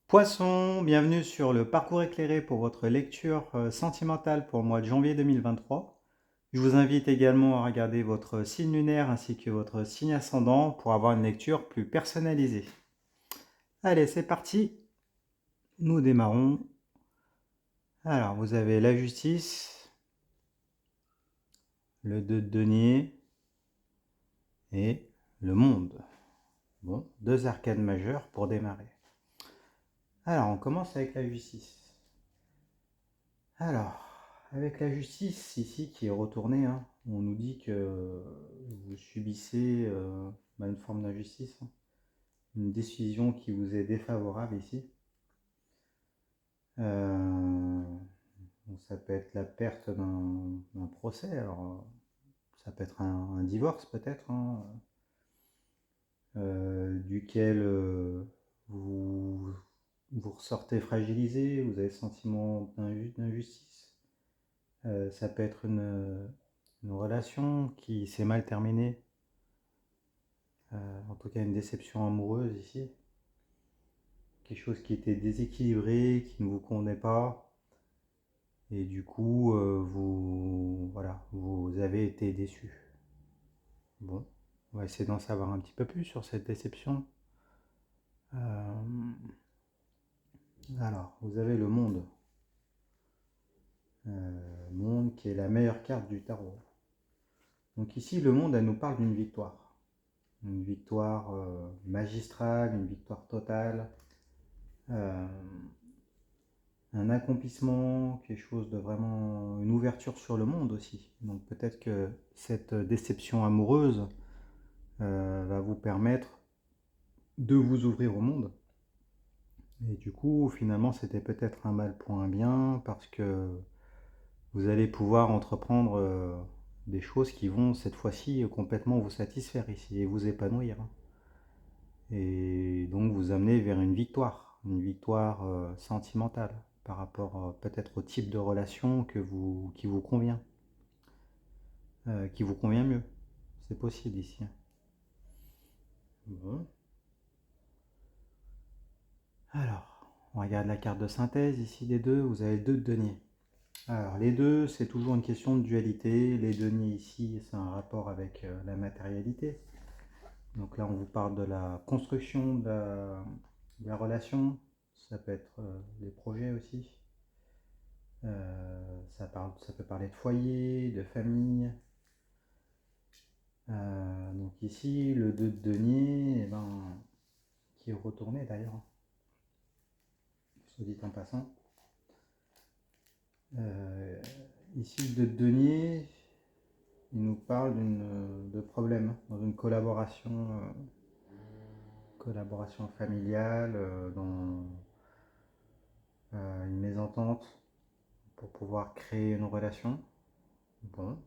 Poisson, bienvenue sur le parcours éclairé pour votre lecture sentimentale pour le mois de janvier 2023. Je vous invite également à regarder votre signe lunaire ainsi que votre signe ascendant pour avoir une lecture plus personnalisée. Allez, c'est parti, nous démarrons. Alors, vous avez la justice, le 2 de denier et le monde. Bon, deux arcades majeures pour démarrer. Alors, on commence avec la justice. Alors, avec la justice ici qui est retournée, on nous dit que vous subissez une forme d'injustice, une décision qui vous est défavorable ici. Donc ça peut être la perte d'un procès, alors ça peut être un divorce peut-être, duquel vous ressortez fragilisé, vous avez le sentiment d'injustice. Ça peut être une relation qui s'est mal terminée, en tout cas une déception amoureuse ici, quelque chose qui était déséquilibré, qui ne vous convenait pas, et du coup vous avez été déçu. Bon, on va essayer d'en savoir un petit peu plus sur cette déception. Alors, vous avez le monde. Monde qui est la meilleure carte du tarot. Donc ici, le monde, elle nous parle d'une victoire. Une victoire magistrale, une victoire totale, un accomplissement, quelque chose de vraiment, une ouverture sur le monde aussi. Donc peut-être que cette déception amoureuse va vous permettre de vous ouvrir au monde. Et du coup, finalement, c'était peut-être un mal pour un bien, parce que vous allez pouvoir entreprendre des choses qui vont cette fois-ci complètement vous satisfaire ici et vous épanouir. Et donc vous amener vers une victoire sentimentale par rapport peut-être au type de relation qui vous convient, qui vous convient mieux. C'est possible ici. Bon. Alors, on regarde la carte de synthèse ici des deux. Vous avez deux deniers. Alors les deux, c'est toujours une question de dualité. Les deniers ici, c'est un rapport avec la matérialité. Donc là, on vous parle de la construction de la relation. Ça peut être des projets aussi. Ça peut parler de foyer, de famille. Donc ici, le 2 de denier, qui est retourné d'ailleurs, soit dit en passant. Ici, le 2 de denier, il nous parle de problèmes dans une collaboration familiale, dans une mésentente pour pouvoir créer une relation. Bon,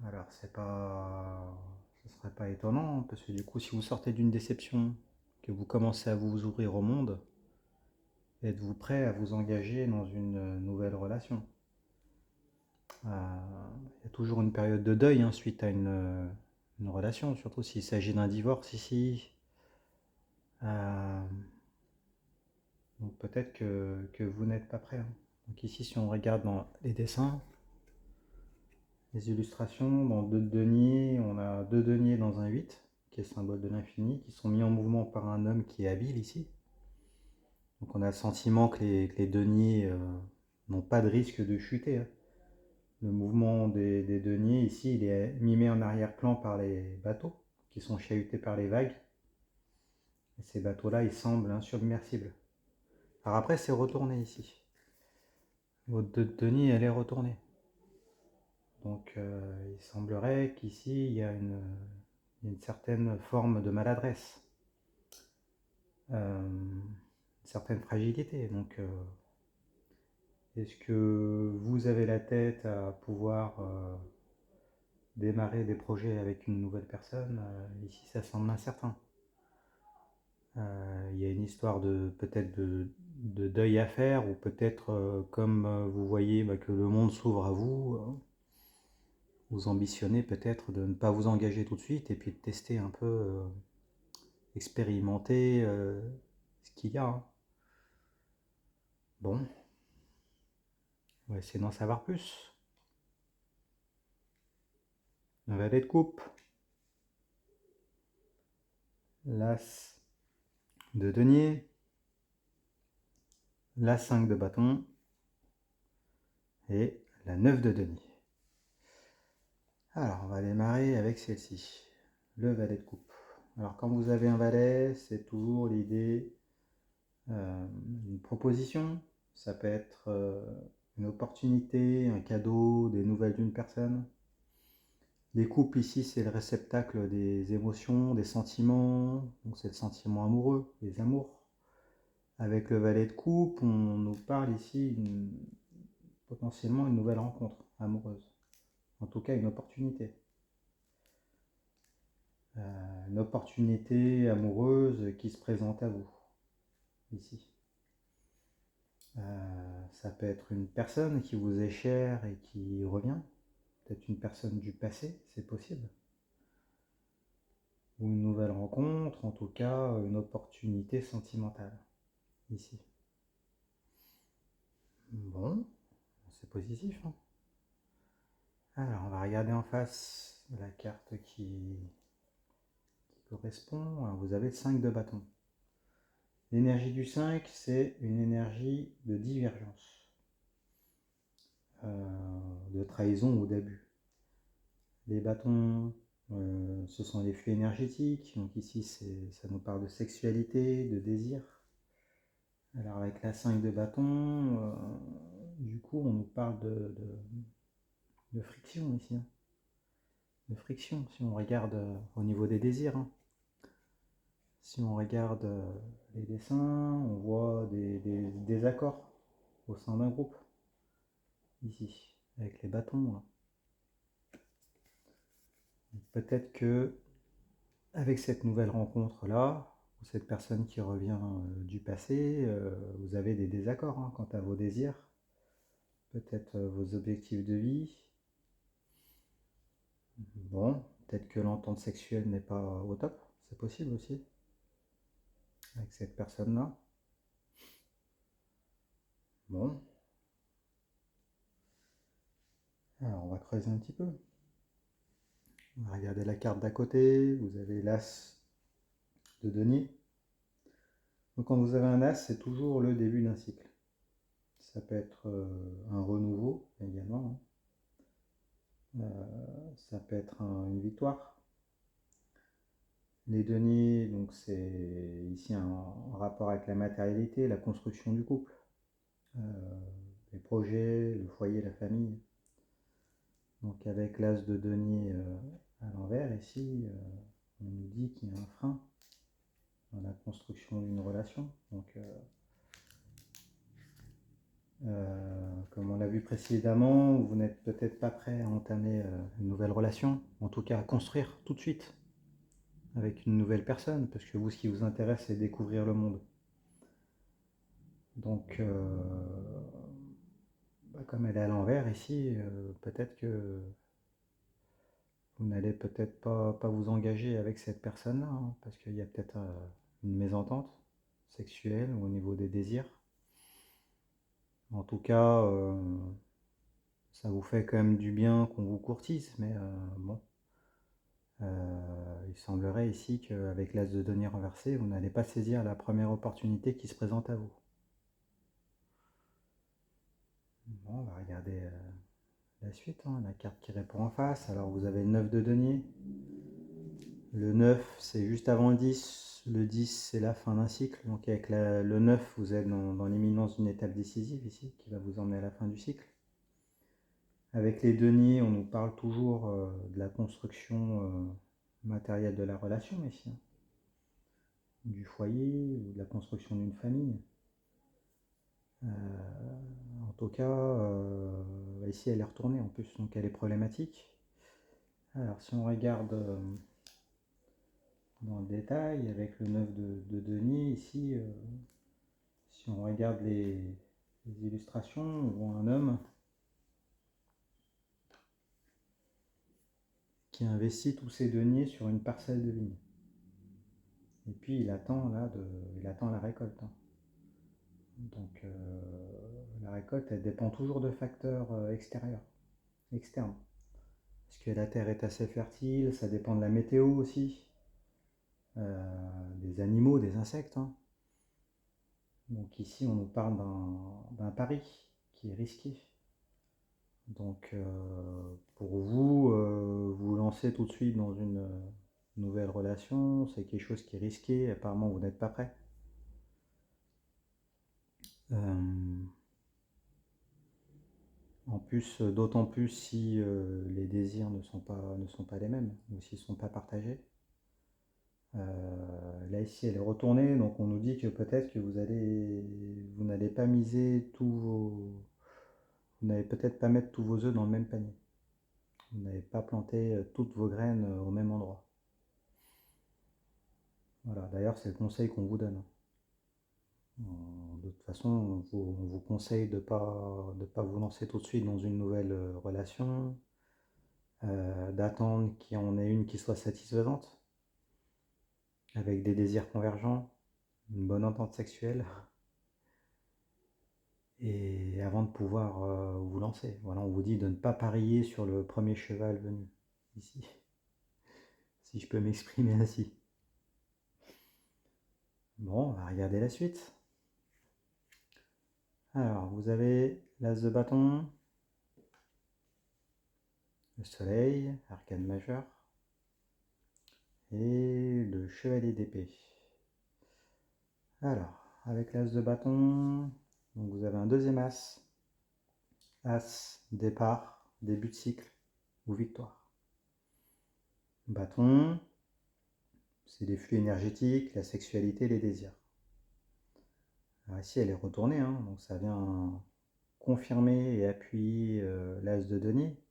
alors ce serait pas étonnant, parce que du coup, si vous sortez d'une déception, que vous commencez à vous ouvrir au monde, êtes-vous prêt à vous engager dans une nouvelle relation? Il y a toujours une période de deuil suite à une relation, surtout s'il s'agit d'un divorce ici. Donc peut-être que vous n'êtes pas prêt. Donc ici, si on regarde dans les dessins, les illustrations, dans deux deniers, on a deux deniers dans un 8, qui est le symbole de l'infini, qui sont mis en mouvement par un homme qui est habile ici. Donc on a le sentiment que les deniers n'ont pas de risque de chuter. Le mouvement des deniers ici, il est mimé en arrière-plan par les bateaux qui sont chahutés par les vagues. Et ces bateaux-là, ils semblent insubmersibles. Alors après, c'est retourné ici. Votre denier, elle est retournée. Donc il semblerait qu'ici, il y a une certaine forme de maladresse, une certaine fragilité. Donc est-ce que vous avez la tête à pouvoir démarrer des projets avec une nouvelle personne? Ici, ça semble incertain. Il y a une histoire peut-être de deuil à faire, ou peut-être comme vous voyez que le monde s'ouvre à vous, vous ambitionnez peut-être de ne pas vous engager tout de suite et puis de tester un peu, expérimenter qu'il y a, hein. Bon, on va essayer d'en savoir plus. Un valet de coupe, l'as de denier, la 5 de bâton et la 9 de denier. Alors, on va démarrer avec celle-ci, le valet de coupe. Alors, quand vous avez un valet, c'est toujours l'idée d'une proposition. Ça peut être une opportunité, un cadeau, des nouvelles d'une personne. Les coupes ici, c'est le réceptacle des émotions, des sentiments. Donc, c'est le sentiment amoureux, les amours. Avec le valet de coupe, on nous parle ici potentiellement une nouvelle rencontre amoureuse. En tout cas, une opportunité. Une opportunité amoureuse qui se présente à vous, ici. Ça peut être une personne qui vous est chère et qui revient. Peut-être une personne du passé, c'est possible. Ou une nouvelle rencontre, en tout cas une opportunité sentimentale, ici. Bon, c'est positif, hein. Alors, on va regarder en face la carte qui correspond. Alors, vous avez le 5 de bâton. L'énergie du 5, c'est une énergie de divergence, de trahison ou d'abus. Les bâtons, ce sont les flux énergétiques. Donc ici, ça nous parle de sexualité, de désir. Alors avec la 5 de bâton, du coup, on nous parle de friction ici, hein. De friction, si on regarde au niveau des désirs, hein. Si on regarde les dessins, on voit des désaccords au sein d'un groupe, ici, avec les bâtons, hein. Peut-être que avec cette nouvelle rencontre-là, ou cette personne qui revient du passé, vous avez des désaccords, hein, quant à vos désirs, peut-être vos objectifs de vie. Bon, peut-être que l'entente sexuelle n'est pas au top, c'est possible aussi, avec cette personne-là. Bon. Alors, on va creuser un petit peu. On va regarder la carte d'à côté. Vous avez l'as de denier. Donc, quand vous avez un as, c'est toujours le début d'un cycle. Ça peut être un renouveau également, hein. Ça peut être une victoire. Les deniers, donc c'est ici un rapport avec la matérialité, la construction du couple, les projets, le foyer, la famille. Donc avec l'as de denier à l'envers, ici, on nous dit qu'il y a un frein dans la construction d'une relation. Donc, comme on l'a vu précédemment, vous n'êtes peut-être pas prêt à entamer une nouvelle relation, en tout cas à construire tout de suite avec une nouvelle personne, parce que vous, ce qui vous intéresse, c'est découvrir le monde. Donc, comme elle est à l'envers ici, peut-être que vous n'allez peut-être pas vous engager avec cette personne-là, hein, parce qu'il y a peut-être une mésentente sexuelle ou au niveau des désirs. En tout cas, ça vous fait quand même du bien qu'on vous courtise, mais bon, il semblerait ici qu'avec l'as de denier renversé, vous n'allez pas saisir la première opportunité qui se présente à vous. Bon, on va regarder la suite, hein, la carte qui répond en face. Alors vous avez le 9 de denier. Le 9, c'est juste avant le 10. Le 10, c'est la fin d'un cycle. Donc avec le 9, vous êtes dans l'imminence d'une étape décisive ici, qui va vous emmener à la fin du cycle. Avec les deniers, on nous parle toujours de la construction matérielle de la relation ici, hein, du foyer ou de la construction d'une famille. En tout cas, ici elle est retournée en plus, donc elle est problématique. Alors si on regarde dans le détail avec le 9 de denier ici, si on regarde les illustrations, on voit un homme qui investit tous ses deniers sur une parcelle de vigne. Et puis il attend là il attend la récolte, hein. Donc la récolte, elle dépend toujours de facteurs extérieurs, externes. Est-ce que la terre est assez fertile? Ça dépend de la météo aussi, des animaux, des insectes, hein. Donc ici, on nous parle d'un pari qui est risqué. Donc pour vous, vous lancer tout de suite dans une nouvelle relation, c'est quelque chose qui est risqué. Apparemment, vous n'êtes pas prêt. En plus, d'autant plus si les désirs ne sont pas les mêmes, ou s'ils ne sont pas partagés. Là ici elle est retournée, donc on nous dit que peut-être que vous n'allez pas miser vous n'allez peut-être pas mettre tous vos œufs dans le même panier. Vous n'avez pas planté toutes vos graines au même endroit. Voilà, d'ailleurs c'est le conseil qu'on vous donne. De toute façon, on vous conseille de pas vous lancer tout de suite dans une nouvelle relation, d'attendre qu'il y en ait une qui soit satisfaisante, avec des désirs convergents, une bonne entente sexuelle, et avant de pouvoir vous lancer. Voilà, on vous dit de ne pas parier sur le premier cheval venu, ici, si je peux m'exprimer ainsi. Bon, on va regarder la suite. Alors, vous avez l'as de bâton, le soleil, arcane majeur, et le chevalier d'épée. Alors, avec l'as de bâton, donc vous avez un deuxième as, as, départ, début de cycle ou victoire. Bâton, c'est les flux énergétiques, la sexualité, les désirs. Alors ici, elle est retournée, hein, donc ça vient confirmer et appuyer l'as de denier,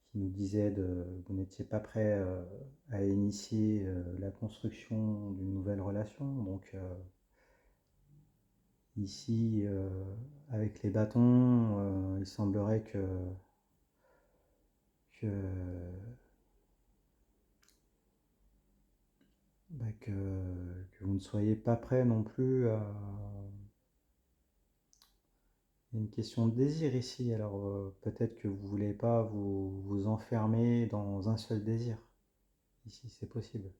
qui nous disait que vous n'étiez pas prêt à initier la construction d'une nouvelle relation. Donc ici, avec les bâtons, il semblerait que, que vous ne soyez pas prêt non plus à... Il y a une question de désir ici, alors peut-être que vous ne voulez pas vous enfermer dans un seul désir. Ici, c'est possible.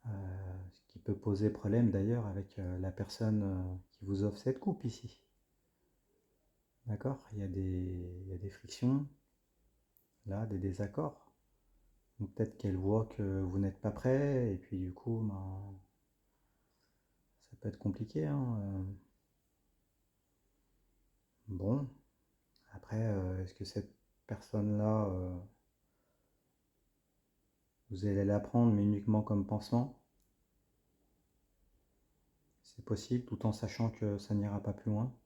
Ce qui peut poser problème d'ailleurs avec la personne qui vous offre cette coupe ici. D'accord? Il y a des frictions, là, des désaccords. Donc peut-être qu'elle voit que vous n'êtes pas prêt, et puis du coup, ben, ça peut être compliqué, hein. Bon, après, est-ce que cette personne-là, vous allez la prendre, mais uniquement comme pansement? C'est possible, tout en sachant que ça n'ira pas plus loin.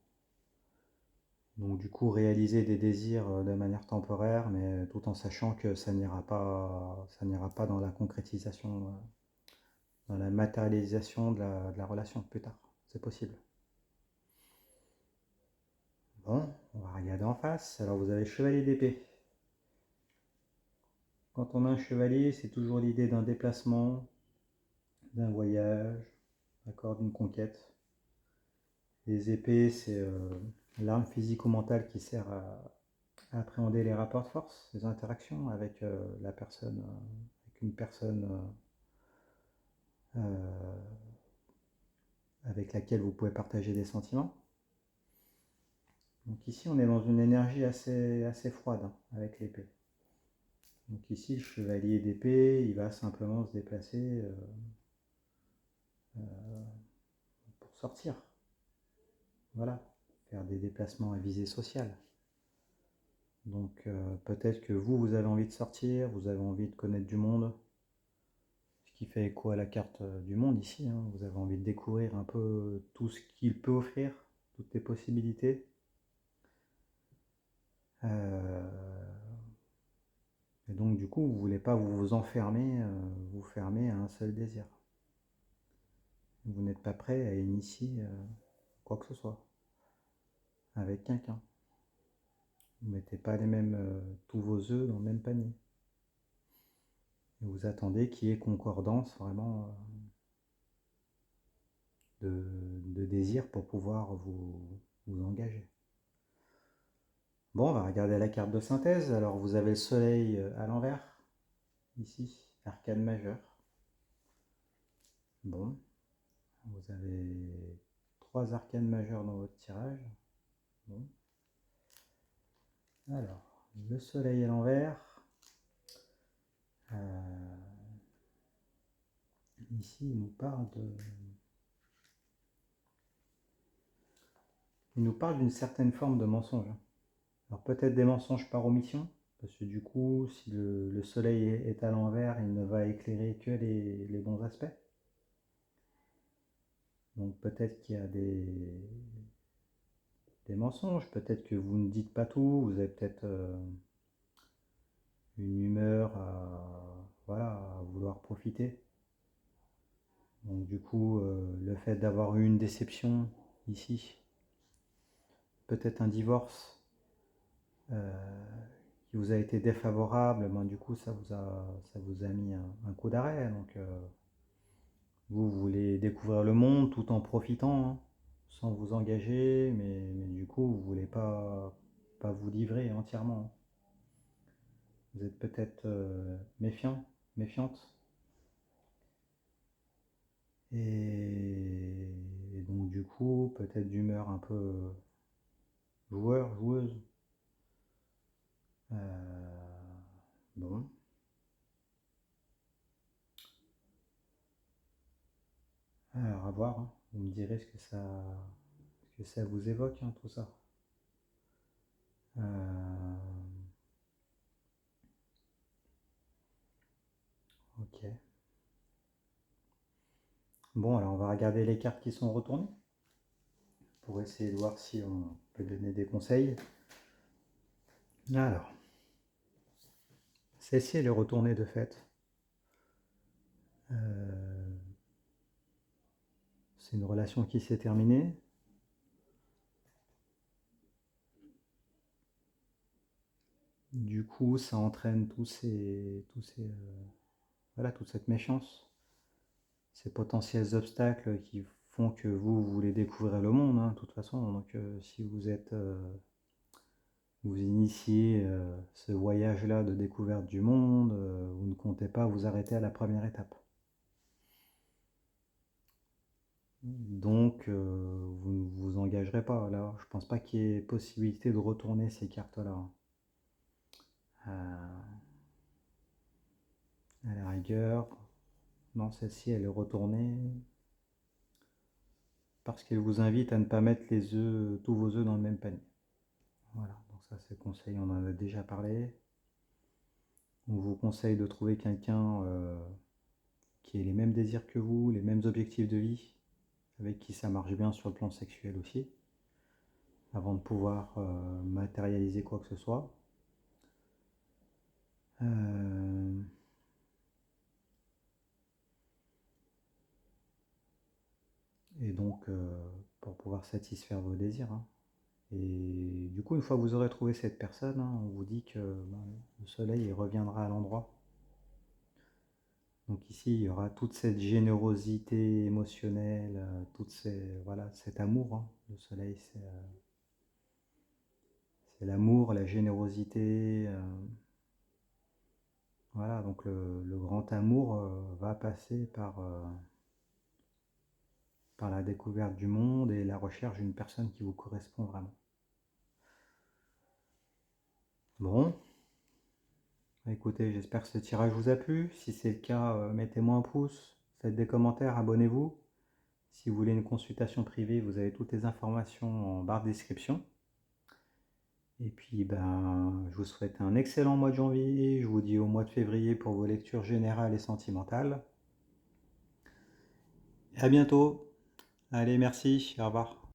Donc du coup, réaliser des désirs de manière temporaire, mais tout en sachant que ça n'ira pas dans la concrétisation, dans la matérialisation de la relation plus tard. C'est possible. Bon, on va regarder en face. Alors vous avez chevalier d'épée. Quand on a un chevalier, c'est toujours l'idée d'un déplacement, d'un voyage, d'accord, d'une conquête. Les épées, c'est l'arme physico-mentale qui sert à appréhender les rapports de force, les interactions avec la personne, avec une personne avec laquelle vous pouvez partager des sentiments. Donc ici, on est dans une énergie assez froide, hein, avec l'épée. Donc ici, le chevalier d'épée, il va simplement se déplacer pour sortir. Voilà, faire des déplacements à visée sociale. Donc peut-être que vous avez envie de sortir, vous avez envie de connaître du monde, ce qui fait écho à la carte du monde ici, hein. Vous avez envie de découvrir un peu tout ce qu'il peut offrir, toutes les possibilités. Et donc du coup, vous ne voulez pas vous enfermer, vous fermer à un seul désir. Vous n'êtes pas prêt à initier quoi que ce soit avec quelqu'un. Vous ne mettez pas tous vos œufs dans le même panier. Et vous attendez qu'il y ait concordance vraiment de désir pour pouvoir vous engager. Bon, on va regarder la carte de synthèse. Alors vous avez le soleil à l'envers, ici, arcane majeur. Bon, vous avez 3 arcanes majeures dans votre tirage. Bon. Alors, le soleil à l'envers. Ici, il nous parle d'une certaine forme de mensonge. Alors peut-être des mensonges par omission, parce que du coup, si le soleil est à l'envers, il ne va éclairer que les bons aspects. Donc peut-être qu'il y a des mensonges, peut-être que vous ne dites pas tout, vous avez peut-être une humeur à vouloir profiter. Donc du coup, le fait d'avoir eu une déception ici, peut-être un divorce qui vous a été défavorable, ben, du coup ça vous a mis un coup d'arrêt. Donc vous voulez découvrir le monde tout en profitant, hein, sans vous engager, mais du coup vous voulez pas vous livrer entièrement. Vous êtes peut-être méfiante. Et donc du coup, peut-être d'humeur un peu joueuse. Bon. Alors à voir, hein. Vous me direz ce que ça vous évoque, hein, tout ça. Ok. Bon, alors on va regarder les cartes qui sont retournées pour essayer de voir si on peut donner des conseils. Alors, celle-ci elle est retournée de fait. C'est une relation qui s'est terminée. Du coup, ça entraîne toute cette méfiance, ces potentiels obstacles qui font que vous voulez découvrir le monde, hein, de toute façon. Donc, si vous initiez ce voyage-là de découverte du monde, vous ne comptez pas vous arrêter à la première étape. Donc, vous ne vous engagerez pas. Là, je pense pas qu'il y ait possibilité de retourner ces cartes-là. À la rigueur, non, celle-ci, elle est retournée parce qu'elle vous invite à ne pas mettre tous vos œufs dans le même panier. Voilà, donc ça, c'est le conseil, on en a déjà parlé. On vous conseille de trouver quelqu'un qui ait les mêmes désirs que vous, les mêmes objectifs de vie, avec qui ça marche bien sur le plan sexuel aussi, avant de pouvoir matérialiser quoi que ce soit. Et donc, pour pouvoir satisfaire vos désirs, hein. Et du coup, une fois que vous aurez trouvé cette personne, hein, on vous dit que le soleil reviendra à l'endroit. Donc ici, il y aura toute cette générosité émotionnelle, cet amour, hein. Le soleil, c'est l'amour, la générosité. Voilà, donc le grand amour va passer par la découverte du monde et la recherche d'une personne qui vous correspond vraiment. Bon, écoutez, j'espère que ce tirage vous a plu. Si c'est le cas, mettez-moi un pouce, faites des commentaires, abonnez-vous. Si vous voulez une consultation privée, vous avez toutes les informations en barre de description. Et puis, je vous souhaite un excellent mois de janvier. Je vous dis au mois de février pour vos lectures générales et sentimentales. Et à bientôt. Allez, merci. Au revoir.